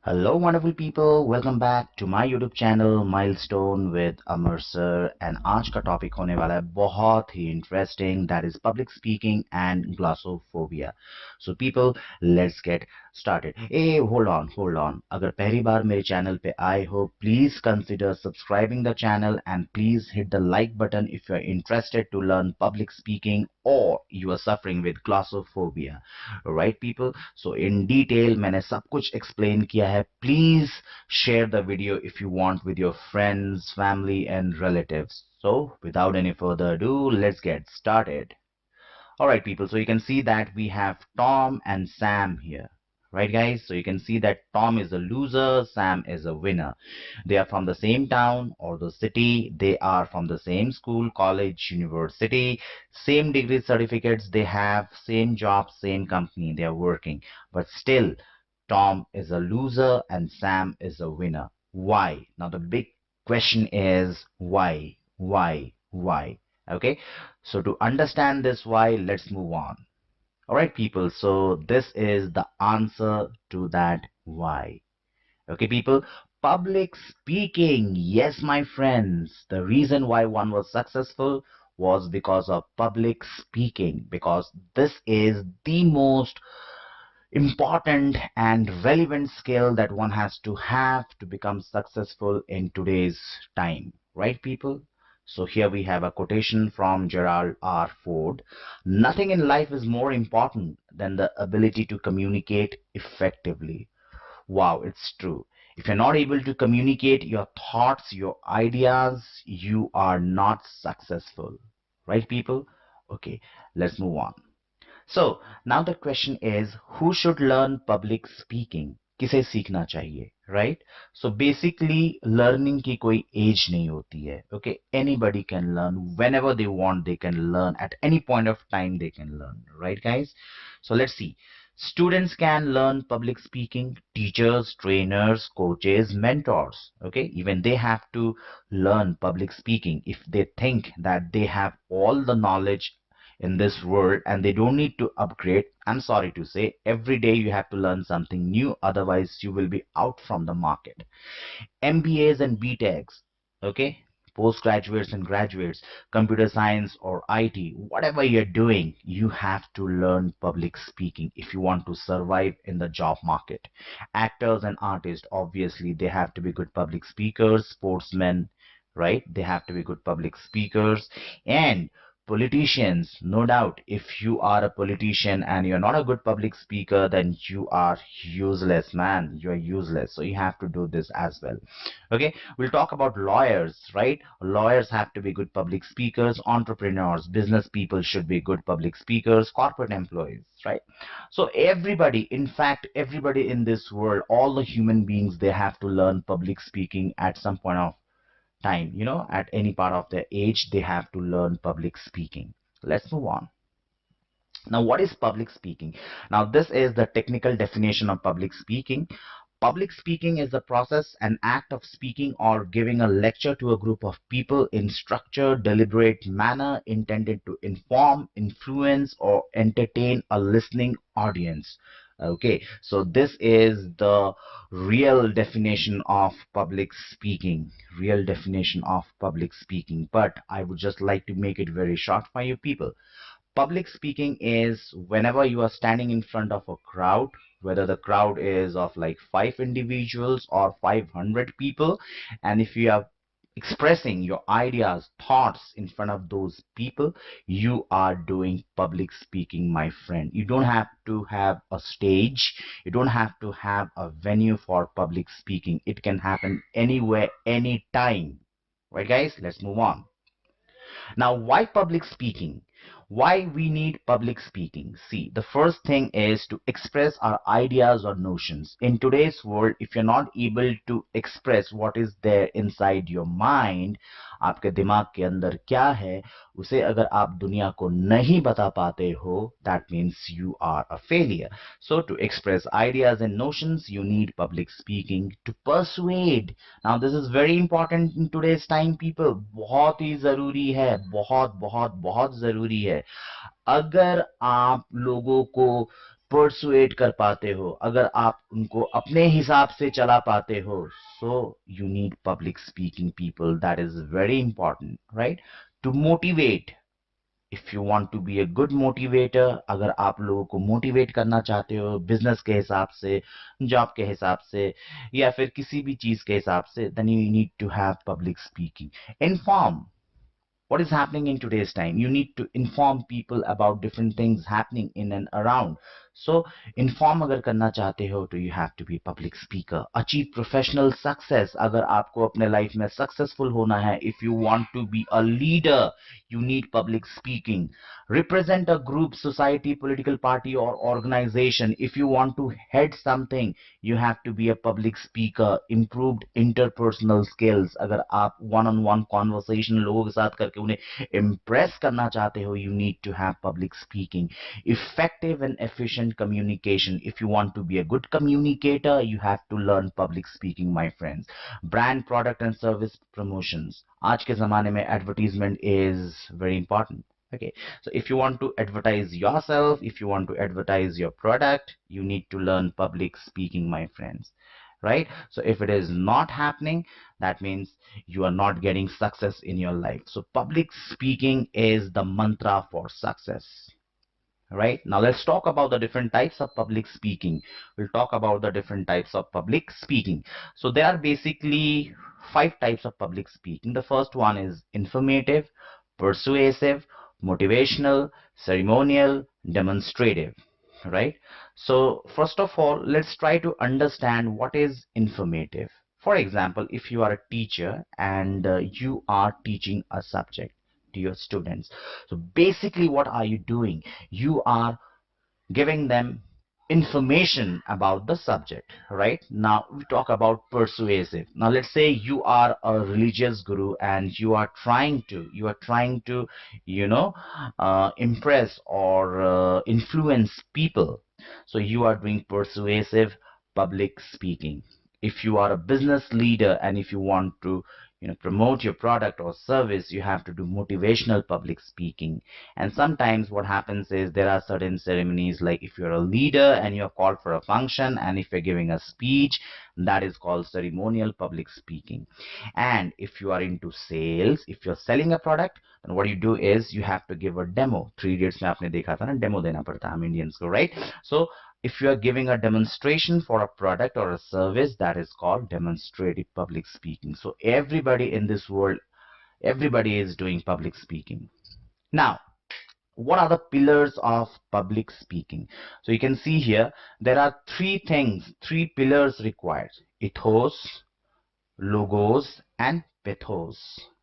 Hello wonderful people, welcome back to my YouTube channel Milestone with Amar sir and आज का topic होने वाला है बहुत ही interesting that is public speaking and glossophobia. So people, let's get started. Hey, hold on. अगर पहली बार मेरे channel पे आए हो, please consider subscribing the channel and please hit the like button if you are interested to learn public speaking or you are suffering with glossophobia. Right people, so in detail मैंने सब कुछ explain किया है. Please share the video if you want with your friends, family and relatives. So without any further ado, let's get started. Alright people, so you can see that we have Tom and Sam here. Right guys, so you can see that Tom is a loser, Sam is a winner. They are from the same town or the city, they are from the same school, college, university, same degree certificates they have, same job, same company they are working. But still, Tom is a loser and Sam is a winner. Why? Now the big question is why? Why? Okay, so to understand this why, let's move on. All right, people, so this is the answer to that why. Okay, people, public speaking. Yes, my friends, the reason why one was successful was because of public speaking, because this is the most important and relevant skill that one has to have to become successful in today's time, right people? So here we have a quotation from Gerald R. Ford. Nothing in life is more important than the ability to communicate effectively. Wow, it's true. If you're not able to communicate your thoughts, your ideas, you are not successful, right people? Okay, let's move on. So now the question is, who should learn public speaking? किसे सीखना चाहिए, right? So basically, learning की कोई age नहीं होती है. Okay, anybody can learn whenever they want. They can learn at any point of time. They can learn, right, guys? So let's see. Students can learn public speaking. Teachers, trainers, coaches, mentors. Okay, even they have to learn public speaking if they think that they have all the knowledge in this world and they don't need to upgrade. I'm sorry to say, every day you have to learn something new, otherwise you will be out from the market. MBAs and BTechs, okay, postgraduates and graduates, computer science or IT, whatever you're doing, you have to learn public speaking if you want to survive in the job market. Actors and artists, obviously they have to be good public speakers. Sportsmen, right, they have to be good public speakers. And politicians, no doubt, if you are a politician and you're not a good public speaker, then you are useless, man. You are useless. So you have to do this as well. Okay, we'll talk about lawyers, right? Lawyers have to be good public speakers. Entrepreneurs, business people should be good public speakers. Corporate employees, right? So everybody, in fact, everybody in this world, all the human beings, they have to learn public speaking at some point of time, at any part of their age, they have to learn public speaking. Let's move on. Now, what is public speaking? Now, this is the technical definition of public speaking. Public speaking is the process and act of speaking or giving a lecture to a group of people in structured, deliberate manner intended to inform, influence, or entertain a listening audience. Okay, so this is the real definition of public speaking. Real definition of public speaking. But I would just like to make it very short for you people. Public speaking is whenever you are standing in front of a crowd, whether the crowd is of like 5 individuals or 500 people, and if you are expressing your ideas, thoughts in front of those people, you are doing public speaking, my friend. You don't have to have a stage. You don't have to have a venue for public speaking. It can happen anywhere, anytime. Right, guys? Let's move on. Now, why public speaking? Why we need public speaking? See, the first thing is to express our ideas or notions. In today's world, if you're not able to express what is there inside your mind, आपके दिमाग के अंदर क्या है, उसे अगर आप दुनिया को नहीं बता पाते हो, that means you are a failure. So to express ideas and notions, you need public speaking. To persuade. Now this is very important in today's time, people. बहुत ही जरूरी है, बहुत बहुत बहुत जरूरी है. अगर आप लोगों को परसुएट कर पाते हो, अगर आप उनको अपने हिसाब से चला पाते हो, so you need public speaking people. That is very important, right? To motivate. If you want to be a good motivator, अगर आप लोगों को मोटिवेट करना चाहते हो बिजनेस के हिसाब से, जॉब के हिसाब से, या फिर किसी भी चीज के हिसाब से, then you need to have public speaking. Inform what is happening in today's time. You need to inform people about different things happening in and around. So inform अगर करना चाहते हो तो you have to be public speaker. Achieve professional success. अगर आपको अपने life में successful होना है, if you want to be a leader, you need public speaking. Represent a group, society, political party or organization. If you want to head something, you have to be a public speaker. Improved interpersonal skills. अगर आप one on one conversation लोगों के साथ करके उन्हें impress करना चाहते हो, you need to have public speaking. Effective and efficient communication. If you want to be a good communicator, you have to learn public speaking, my friends. Brand, product and service promotions. आज के ज़माने में advertisement is very important. Okay, so if you want to advertise yourself, if you want to advertise your product, you need to learn public speaking, my friends. Right? So if it is not happening, that means you are not getting success in your life. So public speaking is the mantra for success. Right? Now let's talk about the different types of public speaking. We'll talk about the different types of public speaking. So there are basically 5 types of public speaking. The first one is informative, persuasive, motivational, ceremonial, demonstrative. Right? So first of all, let's try to understand what is informative. For example, if you are a teacher and you are teaching a subject to your students, so basically what are you doing? You are giving them information about the subject. Right? Now we talk about persuasive. Now let's say you are a religious guru and you are trying to you know impress or influence people. So you are doing persuasive public speaking. If you are a business leader and if you want to promote your product or service, you have to do motivational public speaking. And sometimes what happens is there are certain ceremonies, like if you're a leader and you're called for a function and if you're giving a speech, that is called ceremonial public speaking. And if you are into sales, if you're selling a product, then what you do is you have to give a demo. 3 Idiots में आपने देखा था ना, demo देना पड़ता है हम Indians को, right? So if you are giving a demonstration for a product or a service, that is called demonstrative public speaking. So everybody in this world, everybody is doing public speaking. Now, what are the pillars of public speaking? So you can see here, there are 3 things, 3 pillars required: ethos, logos, and pathos.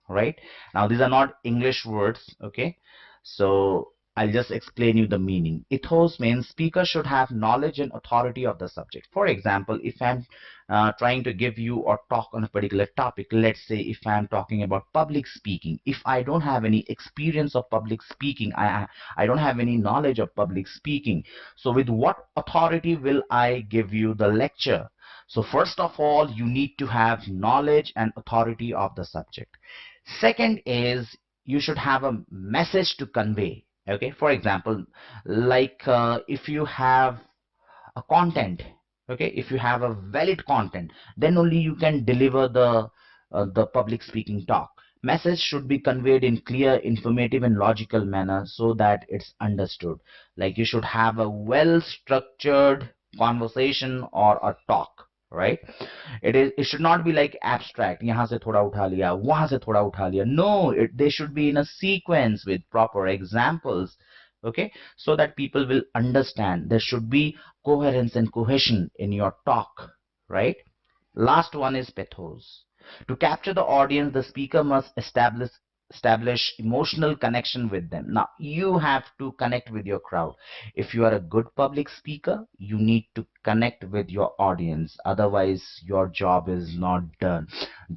Right? Now these are not English words, okay? So I'll just explain you the meaning. Ethos means speaker should have knowledge and authority of the subject. For example, if I'm trying to give you or talk on a particular topic, let's say if I'm talking about public speaking, if I don't have any experience of public speaking, I don't have any knowledge of public speaking, so with what authority will I give you the lecture? So first of all, you need to have knowledge and authority of the subject. Second is you should have a message to convey. Okay, for example, like if you have a content, okay, if you have a valid content, then only you can deliver the public speaking talk. Message should be conveyed in clear, informative and logical manner so that it's understood. Like you should have a well structured conversation or a talk, right? It should not be like abstract, यहाँ से थोड़ा उठा लिया, वहां से थोड़ा उठा लिया. No, they should be in a sequence with proper examples, okay, so that people will understand. There should be coherence and cohesion in your talk, right? Last one is pathos. To capture the audience, the speaker must establish emotional connection with them. Now you have to connect with your crowd. If you are a good public speaker, you need to connect with your audience, otherwise your job is not done.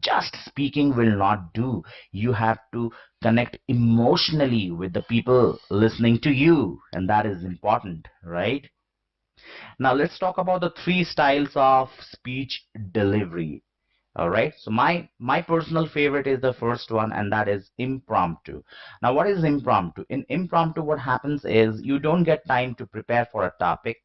Just speaking will not do. You have to connect emotionally with the people listening to you, and that is important, right? Now let's talk about the 3 styles of speech delivery. All right, so my personal favorite is the first one, and that is impromptu. Now, what is impromptu? In impromptu, what happens is you don't get time to prepare for a topic.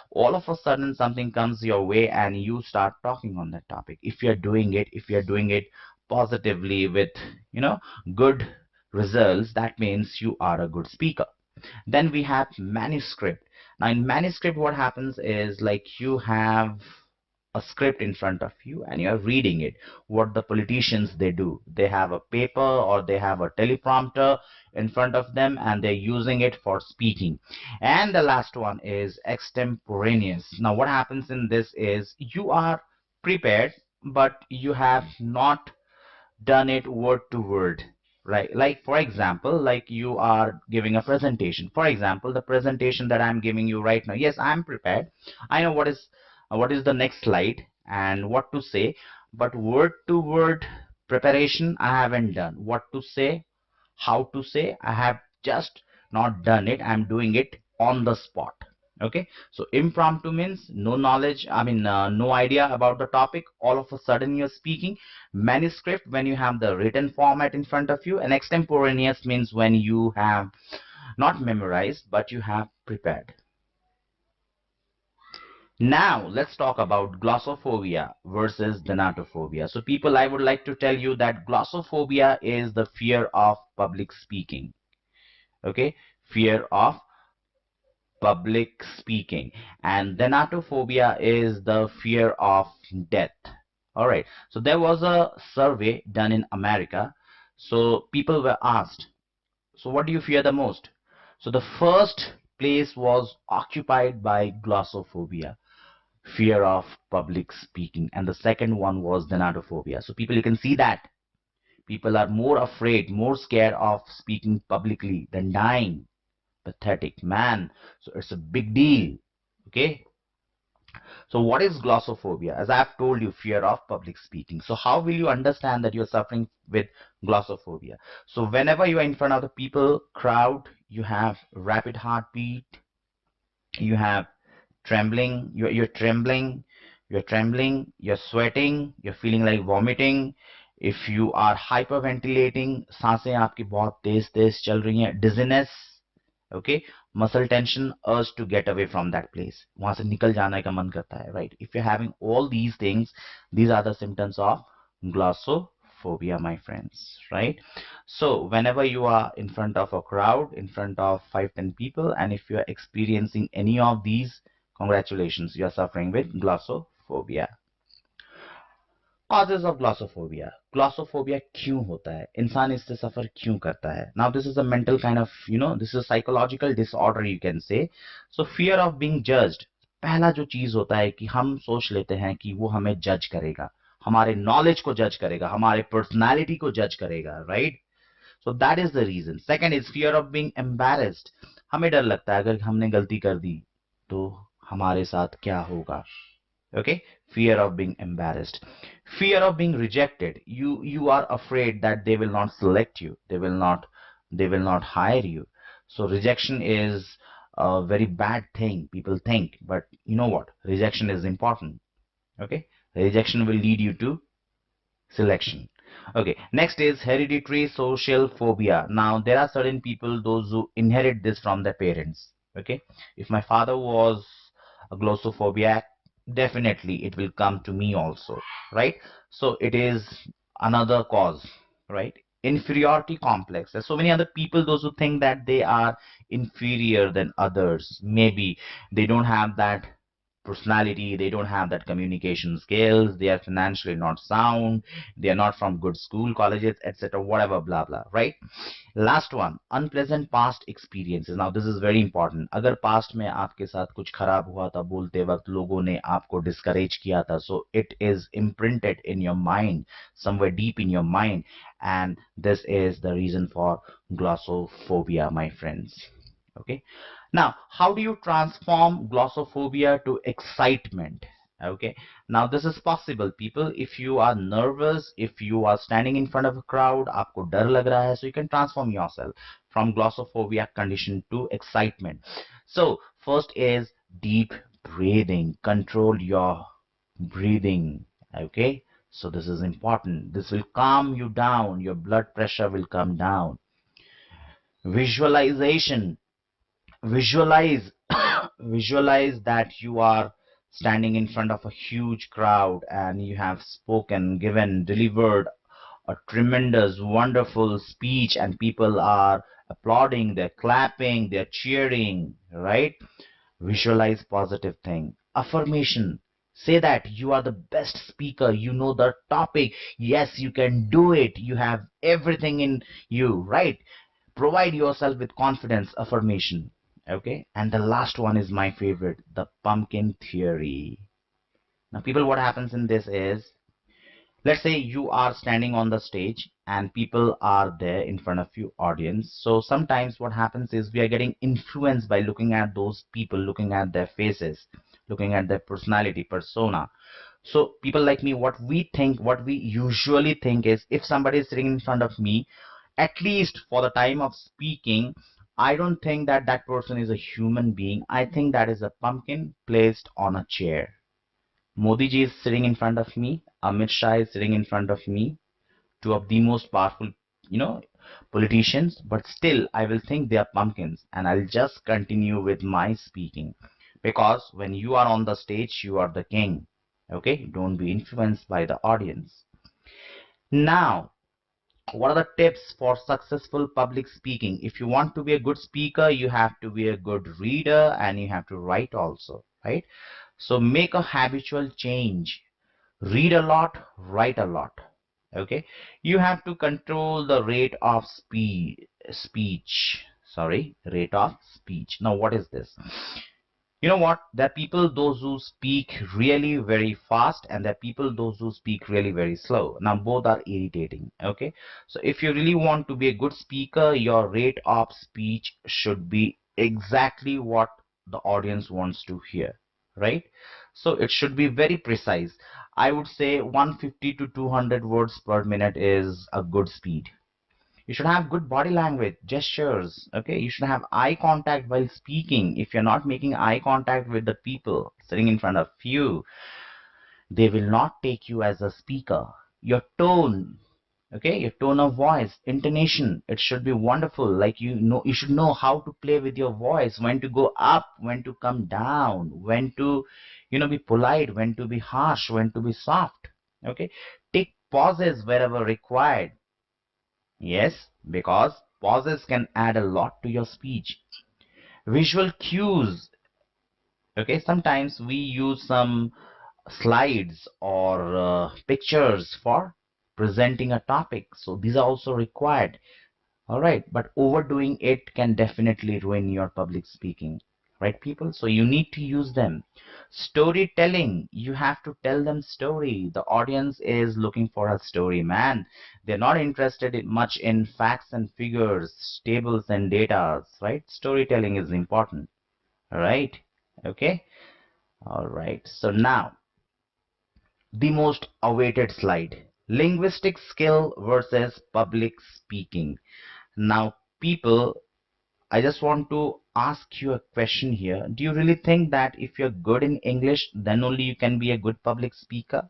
All of a sudden, something comes your way, and you start talking on that topic. If you're doing it positively with, you know, good results, that means you are a good speaker. Then we have manuscript. Now, in manuscript, what happens is like you have a script in front of you and you're reading it. What the politicians they do, they have a paper or they have a teleprompter in front of them and they're using it for speaking. And the last one is extemporaneous. Now, what happens in this is you are prepared, but you have not done it word to word, right? Like for example, like you are giving a presentation. For example, the presentation that I'm giving you right now, yes, I'm prepared. I know what is the next slide and what to say, but word to word preparation I haven't done. What to say, how to say, I have just not done it. I'm doing it on the spot. Okay, so impromptu means no knowledge, no idea about the topic, all of a sudden you're speaking. Manuscript, when you have the written format in front of you. And extemporaneous means when you have not memorized but you have prepared. Now, let's talk about glossophobia versus thanatophobia. So, people, I would like to tell you that glossophobia is the fear of public speaking. Okay, fear of public speaking. And thanatophobia is the fear of death. All right, so there was a survey done in America. So, people were asked, so what do you fear the most? So, the first place was occupied by glossophobia, fear of public speaking, and the second one was thanatophobia. So people, you can see that people are more afraid, more scared of speaking publicly than dying. Pathetic, man. So it's a big deal. Okay, so what is glossophobia? As I've told you, fear of public speaking. So how will you understand that you're suffering with glossophobia? So whenever you are in front of the people crowd, you have rapid heartbeat, you have trembling, you're trembling, you're sweating, you're feeling like vomiting. If you are hyperventilating, सांसें आपकी बहुत तेज तेज चल रही हैं, dizziness, okay, muscle tension, urge to get away from that place, वहां से निकल जाने का मन करता है, right? If you're having all these things, these are the symptoms of glossophobia, my friends, right? So whenever you are in front of a crowd, in front of 5-10 people, and if you are experiencing any of these, congratulations, you are suffering with glossophobia. Causes of glossophobia. Glossophobia क्यों होता है? इंसान इससे सफर क्यों करता है? Now this is a mental kind of, this is a psychological disorder, you can say. So fear of being judged. पहला जो चीज होता है कि हम सोच लेते हैं कि वो हमें जज करेगा, हमारे नॉलेज को जज करेगा, हमारे पर्सनालिटी को जज करेगा, right? So that is the reason. Second is fear of being embarrassed. हमें डर लगता है अगर हमने गलती कर दी तो हमारे साथ क्या होगा? Okay, fear of being embarrassed, fear of being rejected. You are afraid that they will not select you, they will not hire you. So rejection is a very bad thing, people think, but you know what, rejection is important. Okay, rejection will lead you to selection. Okay, next is hereditary social phobia. Now there are certain people, those who inherit this from their parents. Okay, if my father was a glossophobic, definitely it will come to me also, right? So it is another cause, right? Inferiority complex. There's so many other people, those who think that they are inferior than others. Maybe they don't have that personality, they don't have that communication skills, they are financially not sound, they are not from good school, colleges, etc., whatever, blah blah, right? Last one, unpleasant past experiences. Now this is very important. अगर past में आपके साथ कुछ खराब हुआ था, बोलते वक्त लोगों ने आपको discourage किया था, so it is imprinted in your mind, somewhere deep in your mind, and this is the reason for glossophobia, my friends. Okay, now how do you transform glossophobia to excitement? Okay, now this is possible, people. If you are nervous, if you are standing in front of a crowd, आपको डर लग रहा है, so you can transform yourself from glossophobia condition to excitement. So first is deep breathing. Control your breathing. Okay, So this is important. This will calm you down. Your blood pressure will come down. Visualization. Visualize. Visualize that you are standing in front of a huge crowd and you have spoken, given, delivered a tremendous, wonderful speech, and people are applauding, they're clapping, they're cheering, right? Visualize positive thing. Affirmation. Say that you are the best speaker, you know the topic, yes, you can do it, you have everything in you, right? Provide yourself with confidence. Affirmation. Okay, and the last one is my favorite, the pumpkin theory. Now people, what happens in this is, let's say you are standing on the stage and people are there in front of you, audience. So sometimes what happens is we are getting influenced by looking at those people, looking at their faces, looking at their personality, persona. So people like me, what we think, what we usually think is, if somebody is sitting in front of me, at least for the time of speaking, I don't think that that person is a human being. I think that is a pumpkin placed on a chair. Modi ji is sitting in front of me. Amit Shah is sitting in front of me. Two of the most powerful, you know, politicians. But still, I will think they are pumpkins, and I'll just continue with my speaking, because when you are on the stage, you are the king. Okay, don't be influenced by the audience. Now, what are the tips for successful public speaking? If you want to be a good speaker, you have to be a good reader and you have to write also, right? So make a habitual change. Read a lot, write a lot. Okay, you have to control the rate of speech. Sorry, rate of speech. Now, what is this? You know what? There are people those who speak really very fast, and there are people those who speak really very slow. Now both are irritating. Okay, so if you really want to be a good speaker, your rate of speech should be exactly what the audience wants to hear, right? So it should be very precise. I would say 150 to 200 words per minute is a good speed. You should have good body language, gestures. Okay, you should have eye contact while speaking. If you're not making eye contact with the people sitting in front of you, they will not take you as a speaker. Your tone, okay, your tone of voice, intonation, it should be wonderful. Like, you know, you should know how to play with your voice, when to go up, when to come down, when to, be polite, when to be harsh, when to be soft. Okay, take pauses wherever required. Yes, because pauses can add a lot to your speech. Visual cues. Okay, sometimes we use some slides or pictures for presenting a topic. So these are also required. All right, but overdoing it can definitely ruin your public speaking, right, people? So you need to use them. Storytelling, you have to tell them story. The audience is looking for a story, man. They're not interested in much in facts and figures, tables and data, right? Storytelling is important, all right? Okay, all right. So now, the most awaited slide: linguistic skill versus public speaking. Now, people, I just want to ask you a question here. Do you really think that if you're good in English, then only you can be a good public speaker?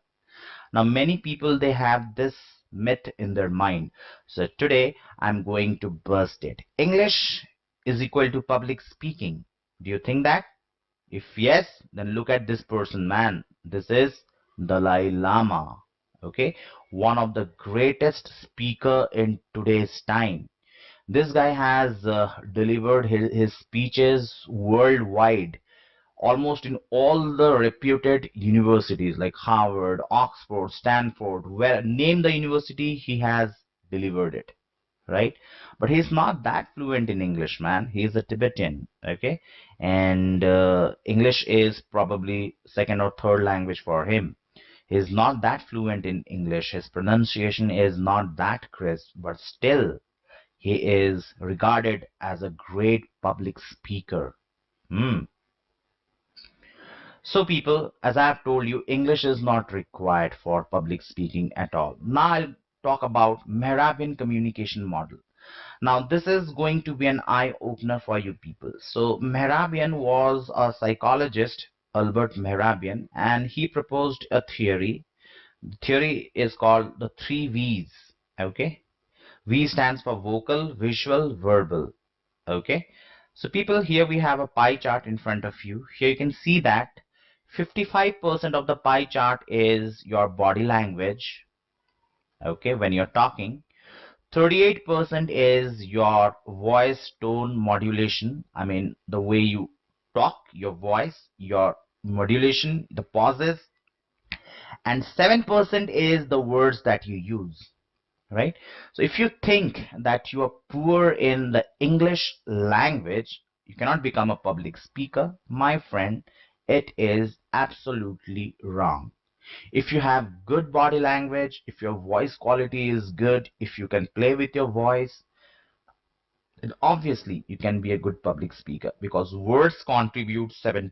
Now, many people, they have this myth in their mind. So today, I'm going to burst it. English is equal to public speaking. Do you think that? If yes, then look at this person, man. This is Dalai Lama. Okay, one of the greatest speaker in today's time. This guy has delivered his speeches worldwide, almost in all the reputed universities like Harvard, Oxford, Stanford, where name the university, he has delivered it, right? But he's not that fluent in English, man. He's a Tibetan, okay? And English is probably second or third language for him. He's not that fluent in English. His pronunciation is not that crisp, but still he is regarded as a great public speaker. Hmm. So people, as I have told you, English is not required for public speaking at all. Now I'll talk about Mehrabian communication model. Now this is going to be an eye opener for you people. So Mehrabian was a psychologist, Albert Mehrabian, and he proposed a theory The theory is called the three V's. Okay, V stands for vocal, visual, verbal. Okay, so people, here we have a pie chart in front of you. Here you can see that 55% of the pie chart is your body language. Okay, when you're talking, 38% is your voice tone modulation. I mean, the way you talk, your voice, your modulation, the pauses, and 7% is the words that you use, right? So if you think that you are poor in the English language, you cannot become a public speaker, my friend, it is absolutely wrong. If you have good body language, if your voice quality is good, if you can play with your voice, then obviously you can be a good public speaker, because words contribute 7%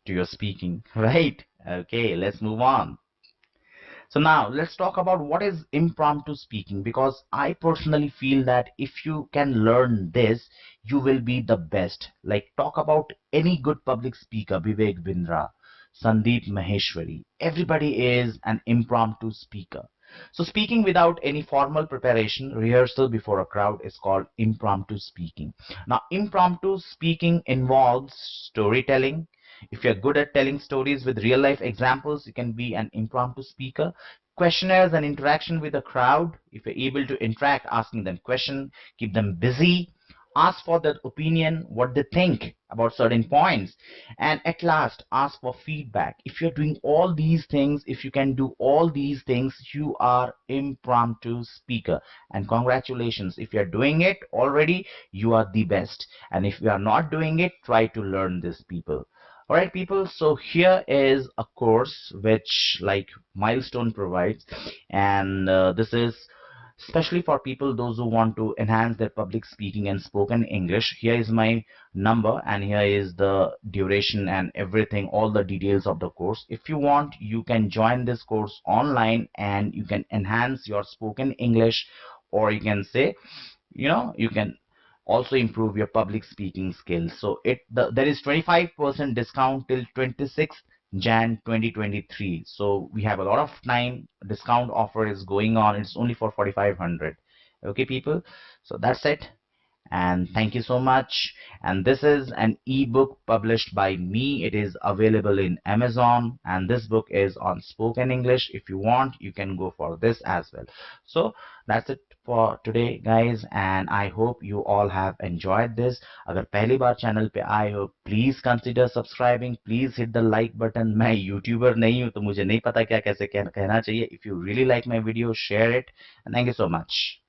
to your speaking, right? Okay, let's move on. So now let's talk about what is impromptu speaking, because I personally feel that if you can learn this, you will be the best. Like, talk about any good public speaker, Vivek Bindra, Sandeep Maheshwari. Everybody is an impromptu speaker. So speaking without any formal preparation, rehearsal before a crowd is called impromptu speaking. Now, impromptu speaking involves storytelling. If you're good at telling stories with real life examples, you can be an impromptu speaker. Questionnaires and interaction with the crowd. If you're able to interact, asking them questions, keep them busy, ask for their opinion, what they think about certain points, and at last ask for feedback. If you're doing all these things, if you can do all these things, you are impromptu speaker. And congratulations, if you're doing it already, you are the best. And if you are not doing it, try to learn this, people. All right, people, so here is a course which, like, Milestone provides, and this is especially for people those who want to enhance their public speaking and spoken English. Here is my number, and here is the duration and everything, all the details of the course. If you want, you can join this course online and you can enhance your spoken English, or you can say, you can also improve your public speaking skills. So there is 25% discount till 26th Jan 2023. So we have a lot of time. Discount offer is going on. It's only for 4500. Okay, people. So that's it, and thank you so much. And this is an ebook published by me. It is available in Amazon, and this book is on spoken English. If you want, you can go for this as well. So that's it for today, guys, and I hope you all have enjoyed this. अगर पहली बार channel पे आए हो, please consider subscribing, please hit the like button. मैं YouTuber नहीं हूँ, तो मुझे नहीं पता क्या कैसे कहना चाहिए. If you really like my video, share it, and thank you so much.